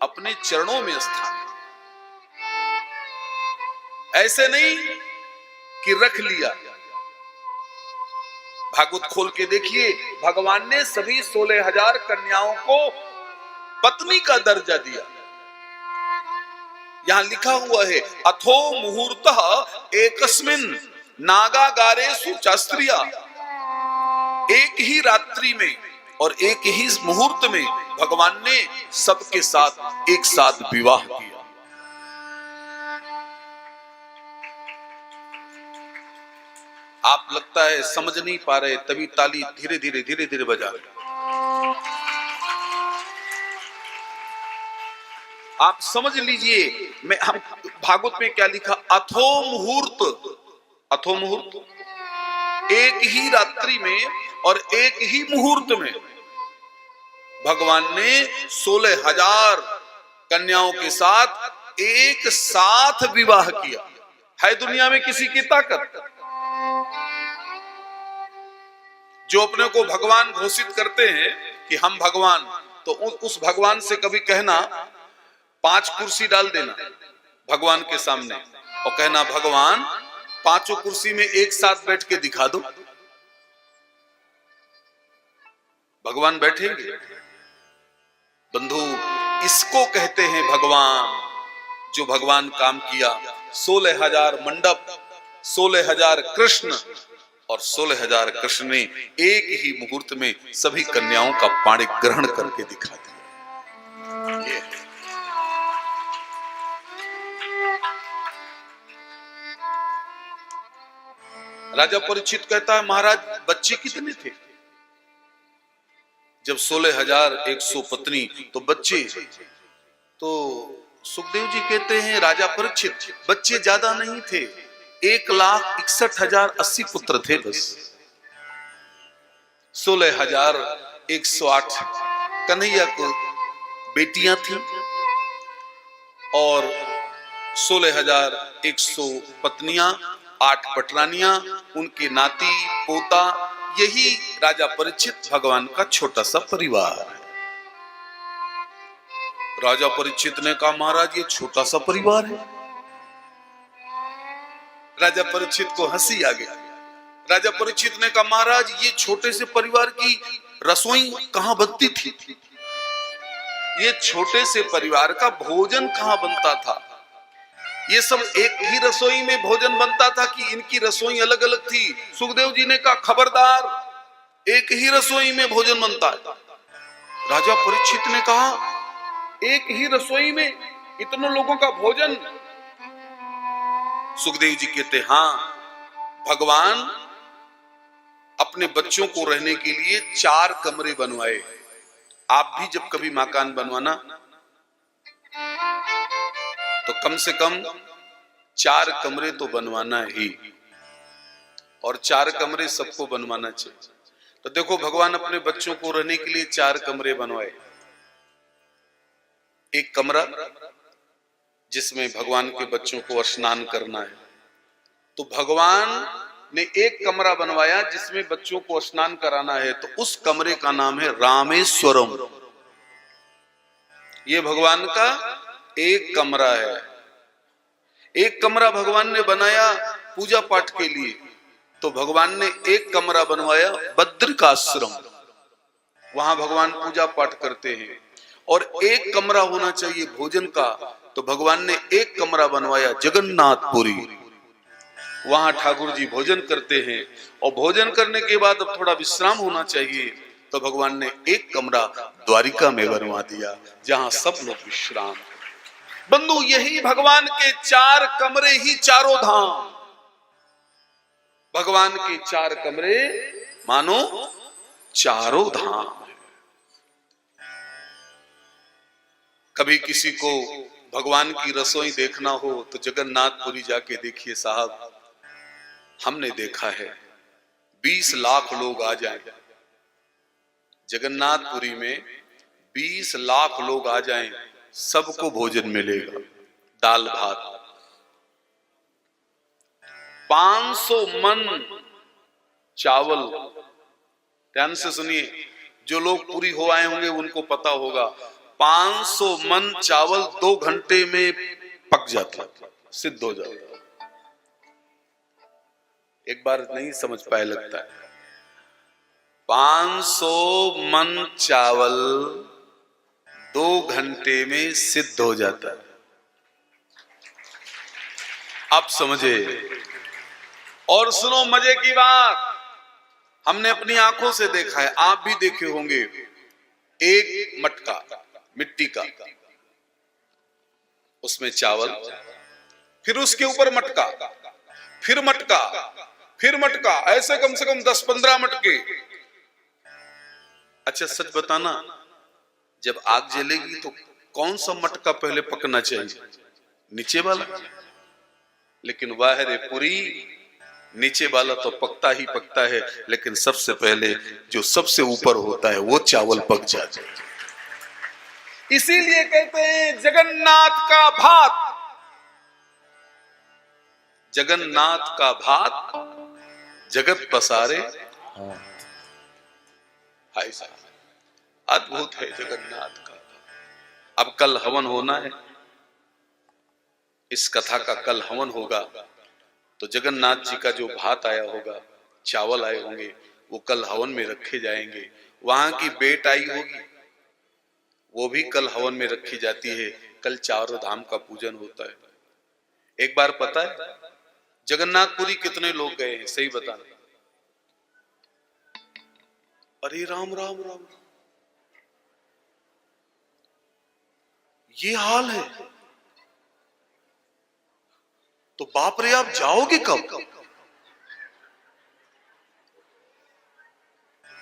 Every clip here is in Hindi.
अपने चरणों में स्थान। ऐसे नहीं कि रख लिया। भागवत खोल के देखिए, भगवान ने सभी 16,000 कन्याओं को पत्नी का दर्जा दिया। यहां लिखा हुआ है, अथो मुहूर्तः एकस्मिन नागागारेषु चास्त्रिया। एक ही रात्रि में और एक ही मुहूर्त में भगवान ने सबके साथ एक साथ विवाह किया। आप लगता है समझ नहीं पा रहे, तभी ताली धीरे धीरे बजा रहे। आप समझ लीजिए, हम भागवत में क्या लिखा, अथो मुहूर्त, अथो मुहूर्त, एक ही रात्रि में और एक ही मुहूर्त में भगवान ने 16,000 कन्याओं के साथ एक साथ विवाह किया। है दुनिया में किसी की ताकत? जो अपने को भगवान घोषित करते हैं कि हम भगवान, तो उस भगवान से कभी कहना 5 कुर्सी डाल देना भगवान के सामने और कहना भगवान 5 कुर्सी में एक साथ बैठ के दिखा दो। भगवान बैठेंगे? बंधु, इसको कहते हैं भगवान। जो भगवान काम किया, 16,000 मंडप, 16,000 कृष्ण, और 16,000 कृष्ण ने एक ही मुहूर्त में सभी कन्याओं का पाणी ग्रहण करके दिखा दिया। ये राजा परीक्षित कहता है, महाराज बच्चे कितने थे? जब 16,100 पत्नी तो बच्चे, तो सुखदेव जी कहते हैं, राजा परीक्षित बच्चे ज्यादा नहीं थे, 1,61,080 पुत्र थे बस। 16,108 कन्हैया को बेटियां थी और 16,100 पत्नियां, 8 पटरानियां, उनके नाती पोता। यही राजा परीक्षित भगवान का छोटा सा परिवार है। राजा परीक्षित ने कहा, महाराज ये छोटा सा परिवार है। राजा परीक्षित को हंसी आ गई। राजा परीक्षित ने कहा, महाराज ये छोटे से परिवार की रसोई कहां बनती थी? ये छोटे से परिवार का भोजन कहां बनता था? ये सब एक ही रसोई में भोजन बनता था कि इनकी रसोई अलग अलग थी? सुखदेव जी ने कहा, खबरदार, एक ही रसोई में भोजन बनता है। राजा परीक्षित ने कहा, एक ही रसोई में इतने लोगों का भोजन? सुखदेव जी कहते, हाँ, भगवान अपने बच्चों को रहने के लिए 4 कमरे बनवाए। आप भी जब कभी मकान बनवाना तो कम से कम 4 कमरे तो बनवाना ही, और 4 कमरे सबको बनवाना चाहिए। तो देखो, भगवान अपने बच्चों को रहने के लिए 4 कमरे बनवाए। एक कमरा जिसमें भगवान के बच्चों को स्नान करना है, तो भगवान ने एक कमरा बनवाया जिसमें बच्चों को स्नान कराना है, तो उस कमरे का नाम है रामेश्वरम। ये भगवान का एक कमरा है। एक कमरा भगवान ने बनाया पूजा पाठ के लिए, तो भगवान ने एक कमरा बनवाया बद्रिकाश्रम, वहां भगवान पूजा पाठ करते हैं। और एक कमरा होना चाहिए भोजन का, तो भगवान ने एक कमरा बनवाया जगन्नाथपुरी, वहां ठाकुर जी भोजन करते हैं। और भोजन करने के बाद अब थोड़ा विश्राम होना चाहिए, तो भगवान ने एक कमरा द्वारिका में बनवा दिया, जहां सब लोग विश्राम। बंधु, यही भगवान के 4 कमरे ही चारों धाम। भगवान के 4 कमरे मानो चारों धाम। कभी किसी को भगवान की रसोई देखना हो तो जगन्नाथपुरी जाके देखिए साहब। हमने देखा है 20 लाख लोग आ जाएं जगन्नाथपुरी में, 20 लाख लोग आ जाएं, सबको भोजन मिलेगा, दाल भात। 500 मन चावल। ध्यान से सुनिए, जो लोग पूरी हो आए होंगे उनको पता होगा 500 मन चावल 2 घंटे में पक जाता, सिद्ध हो जाता। एक बार नहीं समझ पाए लगता है। 500 मन चावल 2 घंटे में सिद्ध हो जाता है। अब समझे। और सुनो मजे की बात, हमने अपनी आंखों से देखा है, आप भी देखे होंगे। एक मटका मिट्टी का, उसमें चावल, फिर उसके ऊपर मटका, फिर मटका, फिर मटका, ऐसे कम से कम 10-15 मटके। अच्छा सच बताना, जब आग जलेगी तो कौन सा मटका पहले पकना चाहिए? नीचे वाला। लेकिन वाह रे पुरी, नीचे वाला तो पकता ही पकता है, लेकिन सबसे पहले जो सबसे ऊपर होता है वो चावल पक जाता है। इसीलिए कहते हैं जगन्नाथ का भात, जगन्नाथ का भात जगत पसारे। हाय साहब, अद्भुत है जगन्नाथ का। अब कल हवन होना है, इस कथा का कल हवन होगा, तो जगन्नाथ जी का जो भात आया होगा, चावल आए होंगे, वो कल हवन में रखे जाएंगे। वहां की बेट आई होगी, वो भी कल हवन में रखी जाती है। कल चारों धाम का पूजन होता है। एक बार पता है जगन्नाथपुरी कितने लोग गए हैं? सही बताना। अरे राम राम राम, ये हाल है तो बाप रे, आप जाओगे कब?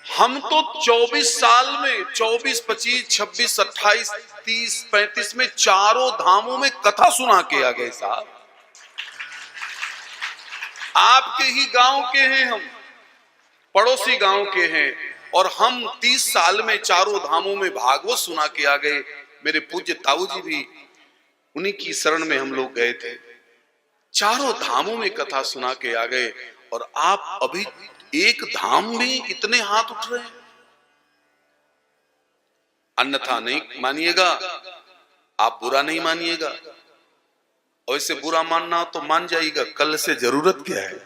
हम तो 24 साल में 24, 25, 26, 28, 30, 35 में चारों धामों में कथा सुना के आ गए साहब। आपके ही गांव के हैं हम, पड़ोसी गांव के हैं, और हम 30 साल में चारों धामों में भागवत सुना के आ गए। मेरे पूज्य ताऊ जी भी उन्हीं की शरण में हम लोग गए थे। चारों धामों में कथा सुना के आ गए, और आप अभी एक धाम में इतने हाथ उठ रहे हैं। अन्यथा नहीं मानिएगा, आप बुरा नहीं मानिएगा। और इसे बुरा मानना तो मान जाइएगा, कल से जरूरत क्या है।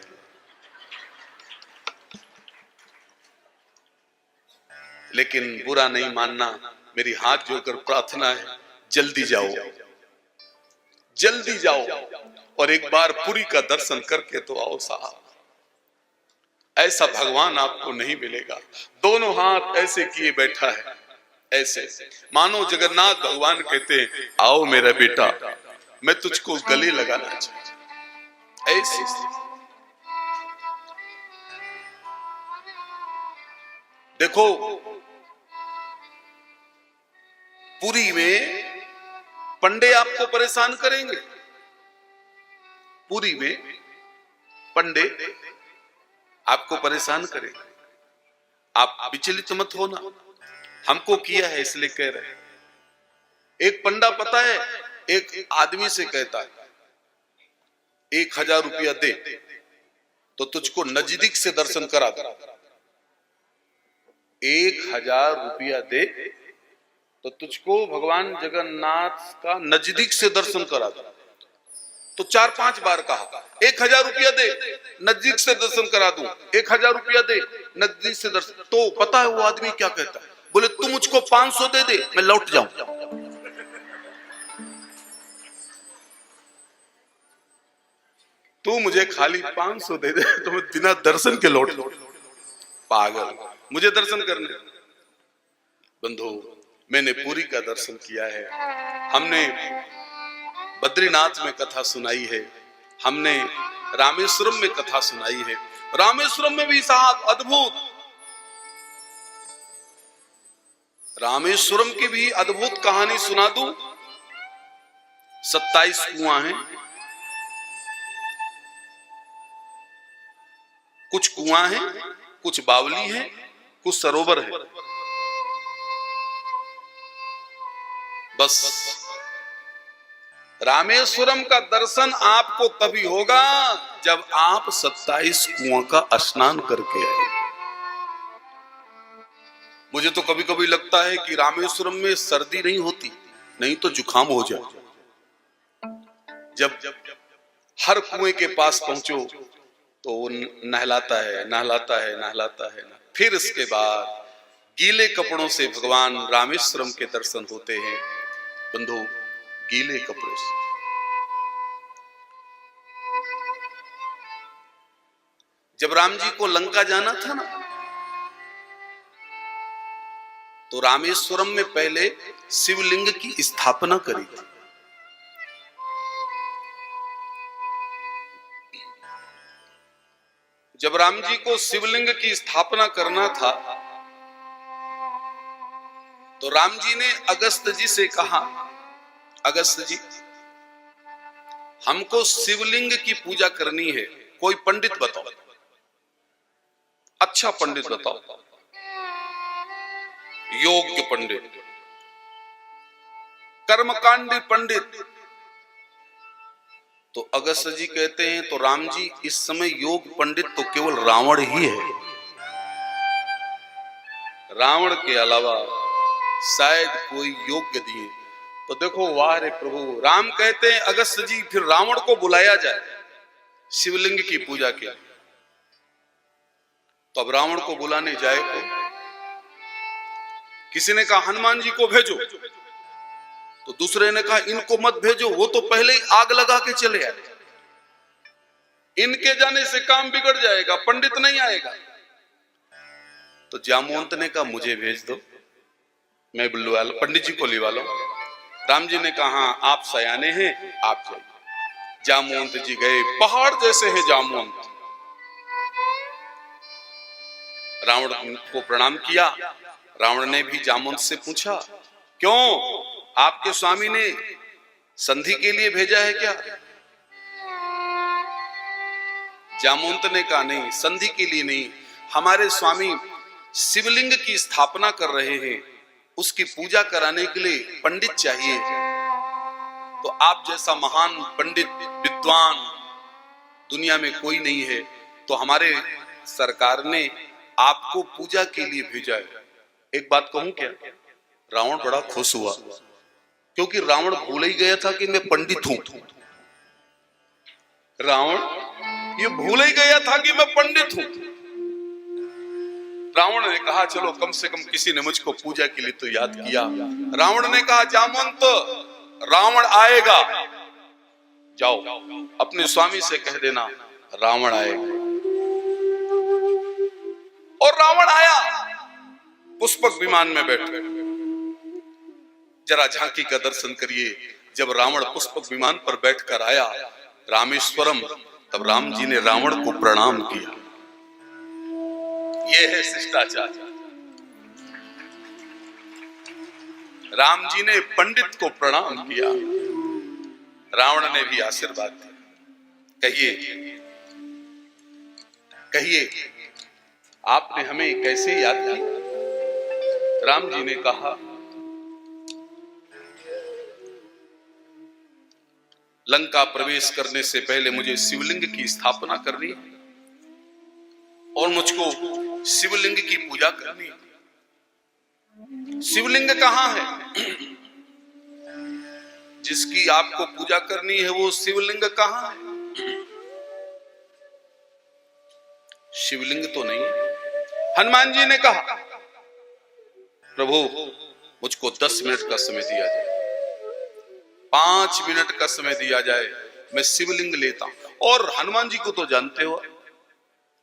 लेकिन बुरा नहीं मानना, मेरी हाथ जोड़कर प्रार्थना है, जल्दी जाओ, जल्दी जाओ, और एक बार पुरी का दर्शन करके तो आओ साहब। ऐसा भगवान आपको नहीं मिलेगा। दोनों हाथ ऐसे किए बैठा है, ऐसे मानो जगन्नाथ भगवान कहते हैं, आओ मेरा बेटा, मैं तुझको गले लगाना चाहता। ऐसी देखो, पुरी में पंडे आपको परेशान करेंगे। पुरी में पंडे आपको परेशान करेंगे। आप विचलित मत होना, हमको किया है इसलिए कह रहे हैं। एक पंडा पता है, एक आदमी से कहता है, 1000 रुपया दे तो तुझको नजदीक से दर्शन करा दूं। 1000 रुपया दे तो तुझको भगवान जगन्नाथ का नजदीक से दर्शन करा दूं। तो 4-5 बार कहा, 1000 रुपया दे नजदीक से दर्शन करा दूं, 1000 रुपया दे नजदीक से दर्शन। तो पता है वो आदमी क्या कहता है? बोले तू मुझको 500 दे दे, मैं लौट जाऊं। तू मुझे खाली 500 दे दे तो मैं बिना दर्शन के लौट। पागल, मुझे दर्शन करने। बंधु, मैंने पुरी का दर्शन किया है, हमने बद्रीनाथ में कथा सुनाई है, हमने रामेश्वरम में कथा सुनाई है। रामेश्वरम में भी साहब अद्भुत, रामेश्वरम की भी अद्भुत कहानी सुना दूं। 27 कुआं हैं, कुछ कुआं हैं, कुछ बावली हैं, कुछ सरोवर है। बस रामेश्वरम का दर्शन आपको तभी होगा जब आप 27 कुआं का स्नान करके आए। मुझे तो कभी कभी लगता है कि रामेश्वरम में सर्दी नहीं होती, नहीं तो जुकाम हो जाए। जब हर कुएं के पास पहुंचो तो वो नहलाता है, नहलाता है, नहलाता है। फिर इसके बाद गीले कपड़ों से भगवान रामेश्वरम के दर्शन होते हैं। बंधु, गीले कपड़ों से। जब राम जी को लंका जाना था ना, तो रामेश्वरम में पहले शिवलिंग की स्थापना करी थी। जब राम जी को शिवलिंग की स्थापना करना था, तो राम जी ने अगस्त जी से कहा, अगस्त जी, हमको शिवलिंग की पूजा करनी है, कोई पंडित बताओ, अच्छा पंडित बताओ, योग्य पंडित, कर्मकांडी पंडित। तो अगस्त जी कहते हैं, तो राम जी, इस समय योग पंडित तो केवल रावण ही है, रावण के अलावा शायद कोई योग्य दिए। तो देखो, वाह रे प्रभु, राम कहते हैं अगस्त जी फिर रावण को बुलाया जाए शिवलिंग की पूजा के लिए। तो अब रावण को बुलाने जाए को, किसी ने कहा हनुमान जी को भेजो, तो दूसरे ने कहा इनको मत भेजो, वो तो पहले ही आग लगा के चले आए, इनके जाने से काम बिगड़ जाएगा, पंडित नहीं आएगा। तो जामवंत ने कहा मुझे भेज दो, मैं बुलवा लो, पंडित जी को लिवा लो। राम जी ने कहा आप सयाने हैं, आप जाइए। जामवंत जी गए, पहाड़ जैसे है जामवंत। रावण को प्रणाम किया। रावण ने भी जामवंत से पूछा, क्यों, आपके स्वामी ने संधि के लिए भेजा है क्या? जामवंत ने कहा नहीं, संधि के लिए नहीं, हमारे स्वामी शिवलिंग की स्थापना कर रहे हैं, उसकी पूजा कराने के लिए पंडित चाहिए। तो आप जैसा महान पंडित विद्वान दुनिया में कोई नहीं है, तो हमारे सरकार ने आपको पूजा के लिए भेजा है। एक बात कहूं क्या, रावण बड़ा खुश हुआ, क्योंकि रावण भूल ही गया था कि मैं पंडित हूं। रावण ये भूल ही गया था कि मैं पंडित हूं। रावण ने कहा चलो कम से कम किसी ने मुझको पूजा के लिए तो याद किया। रावण ने कहा जामवंत, रावण आएगा, जाओ अपने स्वामी से कह देना रावण आएगा। और रावण आया, पुष्पक विमान में बैठ गए। जरा झांकी का दर्शन करिए, जब रावण पुष्पक विमान पर बैठकर आया रामेश्वरम, तब राम जी ने रावण को प्रणाम किया। यह है शिष्टाचार। राम जी ने पंडित को प्रणाम किया, रावण ने भी आशीर्वाद दिया। कहिए कहिए, आपने हमें कैसे याद किया? राम जी ने कहा, लंका प्रवेश करने से पहले मुझे शिवलिंग की स्थापना करनी है और मुझको शिवलिंग की पूजा करनी है। शिवलिंग कहां है? जिसकी आपको पूजा करनी है वो शिवलिंग कहां है? शिवलिंग तो नहीं। हनुमान जी ने कहा प्रभु मुझको 10 मिनट का समय दिया जाए, 5 मिनट का समय दिया जाए, मैं शिवलिंग लेता हूं। और हनुमान जी को तो जानते हो,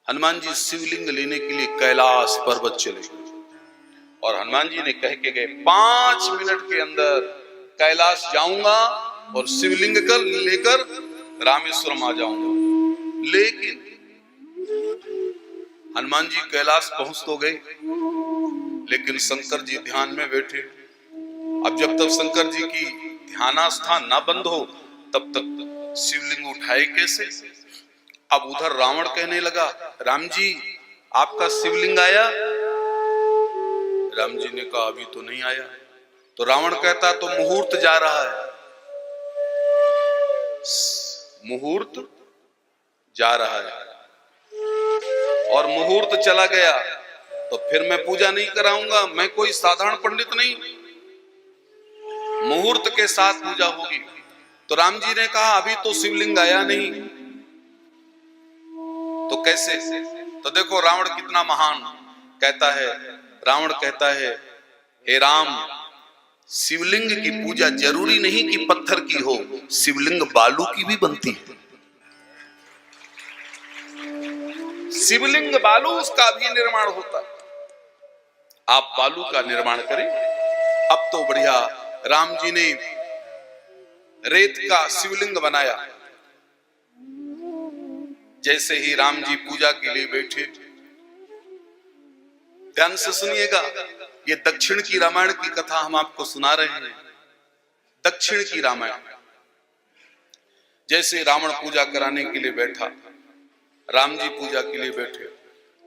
हनुमान जी शिवलिंग लेने के लिए कैलाश पर्वत चले और हनुमान जी ने कह के गए 5 मिनट के अंदर कैलाश जाऊंगा और शिवलिंग कर लेकर रामेश्वरम आ जाऊंगा। लेकिन हनुमान जी कैलाश पहुंच तो गए, लेकिन शंकर जी ध्यान में बैठे। अब जब तक शंकर जी की ध्यानास्थान ना बंद हो तब तक शिवलिंग उठाए कैसे? अब उधर रावण कहने लगा राम जी आपका शिवलिंग आया? राम जी ने कहा अभी तो नहीं आया। तो रावण कहता तो मुहूर्त जा रहा है। मुहूर्त जा रहा है और मुहूर्त चला गया। तो फिर मैं पूजा नहीं कराऊंगा, मैं कोई साधारण पंडित नहीं, मुहूर्त के साथ पूजा होगी। तो राम जी ने कहा अभी तो शिवलिंग आया नहीं, तो कैसे? तो देखो रावण कितना महान कहता है। रावण कहता है हे राम, शिवलिंग की पूजा जरूरी नहीं कि पत्थर की हो, शिवलिंग बालू की भी बनती है। शिवलिंग बालू, उसका भी निर्माण होता है। आप बालू का निर्माण करें। अब तो बढ़िया, राम जी ने रेत का शिवलिंग बनाया। जैसे ही राम जी पूजा के लिए बैठे, ध्यान से सुनिएगा, ये दक्षिण की रामायण की कथा हम आपको सुना रहे हैं। दक्षिण की रामायण। जैसे रावण पूजा कराने के लिए बैठा, राम जी पूजा के लिए बैठे,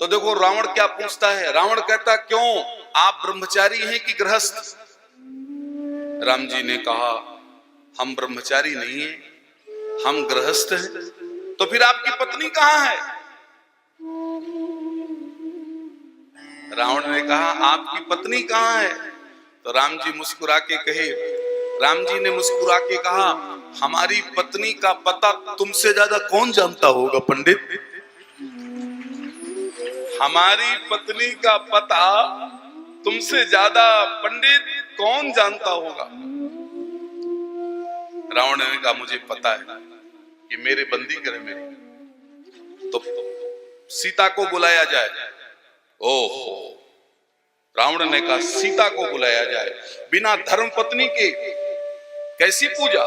तो देखो रावण क्या पूछता है। रावण कहता क्यों, आप ब्रह्मचारी हैं कि गृहस्थ? राम जी ने कहा हम ब्रह्मचारी नहीं हैं, हम गृहस्थ हैं। तो फिर आपकी पत्नी कहाँ है? रावण ने कहा आपकी पत्नी कहाँ है? तो राम जी मुस्कुरा के कहे, राम जी ने मुस्कुरा के कहा हमारी पत्नी का पता तुमसे ज्यादा कौन जानता होगा पंडित? हमारी पत्नी का पता तुमसे ज्यादा पंडित कौन जानता होगा? रावण ने कहा मुझे पता है कि मेरे बंदी गृह में, तो सीता को बुलाया जाए। ओहो, रावण ने कहा सीता को बुलाया जाए, बिना धर्म पत्नी के कैसी पूजा?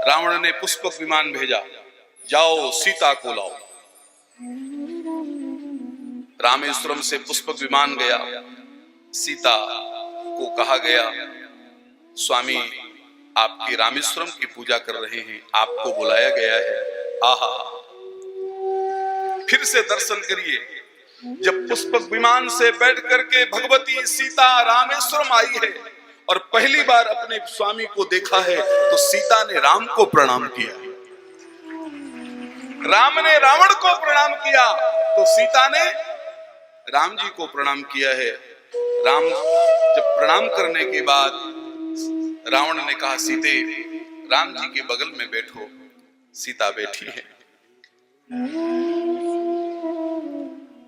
रावण ने पुष्पक विमान भेजा, जाओ सीता को लाओ। रामेश्वरम से पुष्पक विमान गया, सीता को कहा गया स्वामी आपकी रामेश्वरम की पूजा कर रहे हैं, आपको बुलाया गया है। आहा, फिर से दर्शन करिए। जब पुष्पक विमान से बैठ करके भगवती सीता रामेश्वरम आई है और पहली बार अपने स्वामी को देखा है, तो सीता ने राम को प्रणाम किया, राम ने रावण को प्रणाम किया, तो सीता ने राम जी को प्रणाम किया है। राम जब प्रणाम करने के बाद रावण ने कहा सीते राम जी के बगल में बैठो। सीता बैठी है।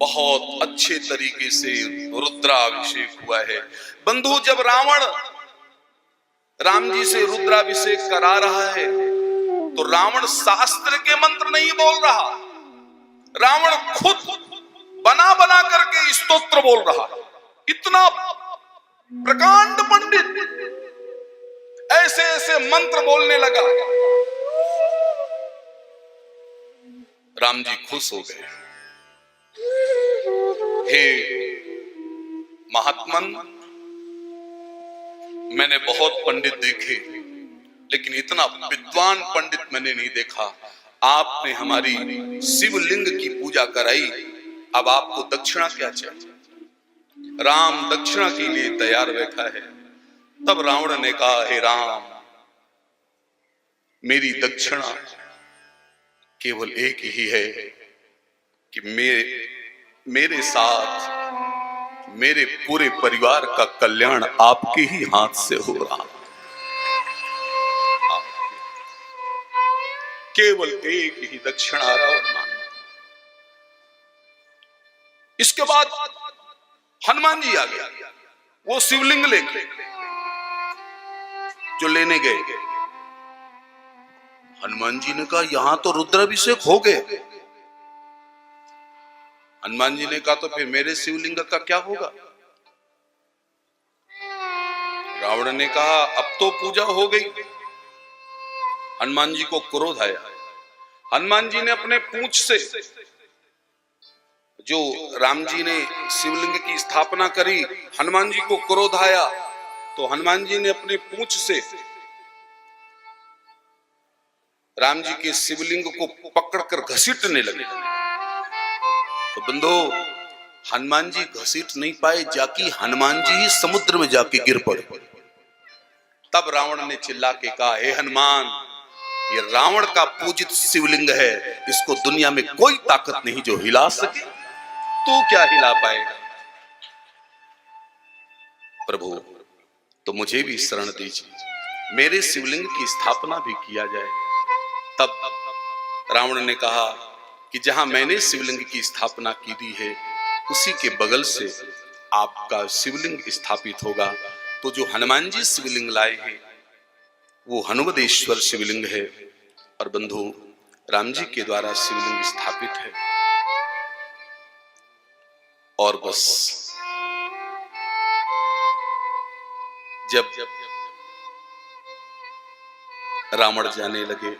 बहुत अच्छे तरीके से रुद्राभिषेक हुआ है। बंधु, जब रावण राम जी से रुद्राभिषेक करा रहा है तो रावण शास्त्र के मंत्र नहीं बोल रहा, रावण खुद बना बना करके स्तोत्र बोल रहा। इतना प्रकांड पंडित ऐसे ऐसे मंत्र बोलने लगा। राम जी खुश हो गए। हे महात्मन, मैंने बहुत पंडित देखे, लेकिन इतना विद्वान पंडित मैंने नहीं देखा। आपने हमारी शिवलिंग की पूजा कराई, अब आपको दक्षिणा क्या चाहिए? राम दक्षिणा के लिए तैयार बैठा है। तब रावण ने कहा हे राम, मेरी दक्षिणा केवल एक ही है कि मेरे साथ मेरे पूरे परिवार का कल्याण आपके ही हाथ से हो रहा। केवल एक ही दक्षिणा रावण मांगा। इसके बाद हनुमान जी आ गया, वो शिवलिंग लेके जो लेने गए। हनुमान जी ने कहा यहां तो रुद्राभिषेक हो गए। हनुमान जी ने कहा तो फिर मेरे शिवलिंग का क्या होगा? रावण ने कहा अब तो पूजा हो गई। हनुमान जी को क्रोध आया। हनुमान जी ने अपने पूंछ से, जो राम जी ने शिवलिंग की स्थापना करी, हनुमान जी को क्रोध आया तो हनुमान जी ने अपने पूंछ से राम जी के शिवलिंग को पकड़कर घसीटने लगे। तो बंधो, हनुमान जी घसीट नहीं पाए, जाके हनुमान जी ही समुद्र में जाके गिर पड़े। तब रावण ने चिल्ला के कहा हे हनुमान, ये रावण का पूजित शिवलिंग है, इसको दुनिया में कोई ताकत नहीं जो हिला सके। तू क्या हिला पाएगा? प्रभु तो मुझे भी शरण दीजिए, मेरे शिवलिंग की स्थापना भी किया जाए। तब रावण ने कहा कि जहां मैंने शिवलिंग की स्थापना की दी है उसी के बगल से आपका शिवलिंग स्थापित होगा। तो जो हनुमान जी शिवलिंग लाए हैं वो हनुमदेश्वर शिवलिंग है और बंधु राम जी के द्वारा शिवलिंग स्थापित है। और बस जब रावण जाने लगे,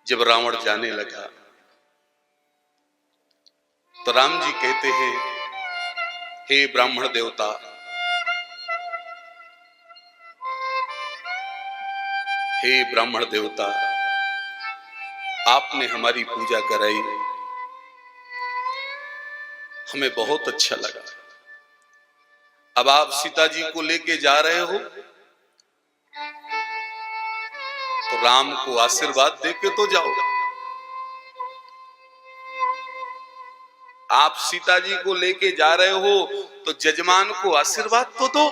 जब रावण जाने लगा तो राम जी कहते हैं, हे ब्राह्मण देवता, हे ब्राह्मण देवता, आपने हमारी पूजा कराई, हमें बहुत अच्छा लगा। अब आप सीता जी को लेके जा रहे हो तो राम को आशीर्वाद देके तो जाओ। आप सीता जी को लेके जा रहे हो तो जजमान को आशीर्वाद तो दो।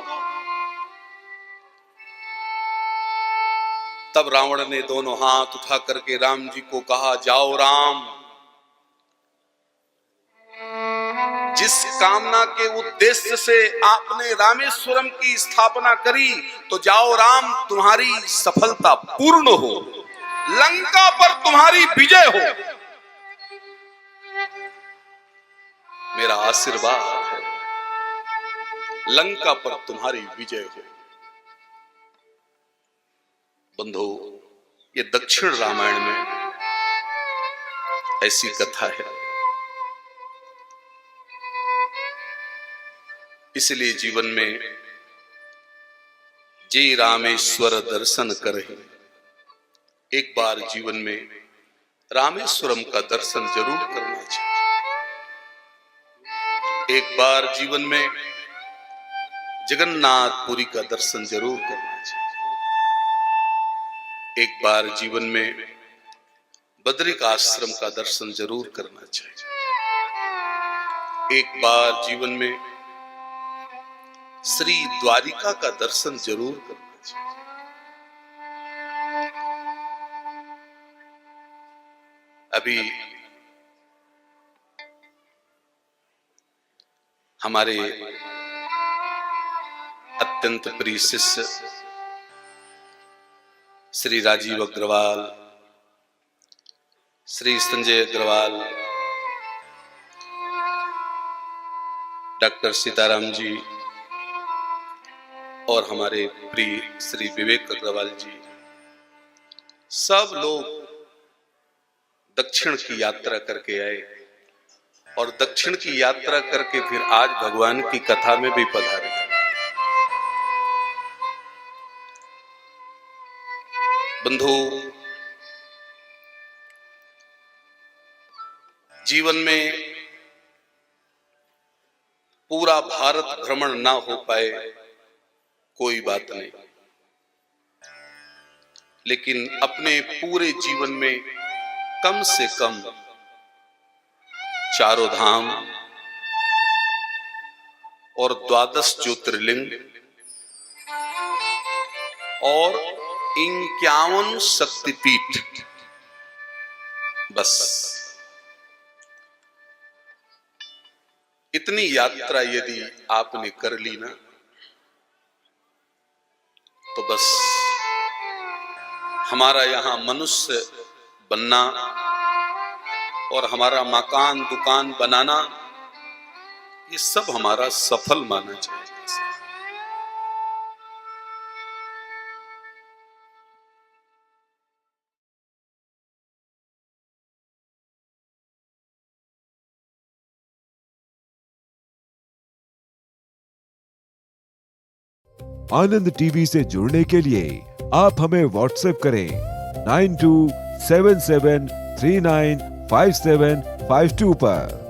तब रावण ने दोनों हाथ उठा करके राम जी को कहा, जाओ राम, जिस कामना के उद्देश्य से आपने रामेश्वरम की स्थापना करी, तो जाओ राम, तुम्हारी सफलता पूर्ण हो, लंका पर तुम्हारी विजय हो, मेरा आशीर्वाद है, लंका पर तुम्हारी विजय हो। बंधु ये दक्षिण रामायण में ऐसी कथा है। इसलिए जीवन में जे रामेश्वर दर्शन करहि, एक बार जीवन में रामेश्वरम का दर्शन जरूर करना चाहिए। एक बार जीवन में जगन्नाथपुरी का दर्शन जरूर करना चाहिए। एक बार जीवन में बद्रिकाश्रम का दर्शन जरूर करना चाहिए। एक बार जीवन में श्री द्वारिका का दर्शन जरूर करना चाहिए। अभी हमारे अत्यंत प्रिय शिष्य श्री राजीव अग्रवाल, श्री संजय अग्रवाल, डॉक्टर सीताराम जी और हमारे प्रिय श्री विवेक अग्रवाल जी, सब लोग दक्षिण की यात्रा करके आए और दक्षिण की यात्रा करके फिर आज भगवान की कथा में भी पधारे। बंधु जीवन में पूरा भारत भ्रमण ना हो पाए कोई बात नहीं, लेकिन अपने पूरे जीवन में कम से कम चारों धाम और 12 ज्योतिर्लिंग और 51 शक्तिपीठ, बस इतनी यात्रा यदि आपने कर ली ना तो बस हमारा यहां मनुष्य बनना और हमारा मकान दुकान बनाना ये सब हमारा सफल माना जाएगा। आनंद टीवी से जुड़ने के लिए आप हमें व्हाट्सएप करें 9277395752 पर।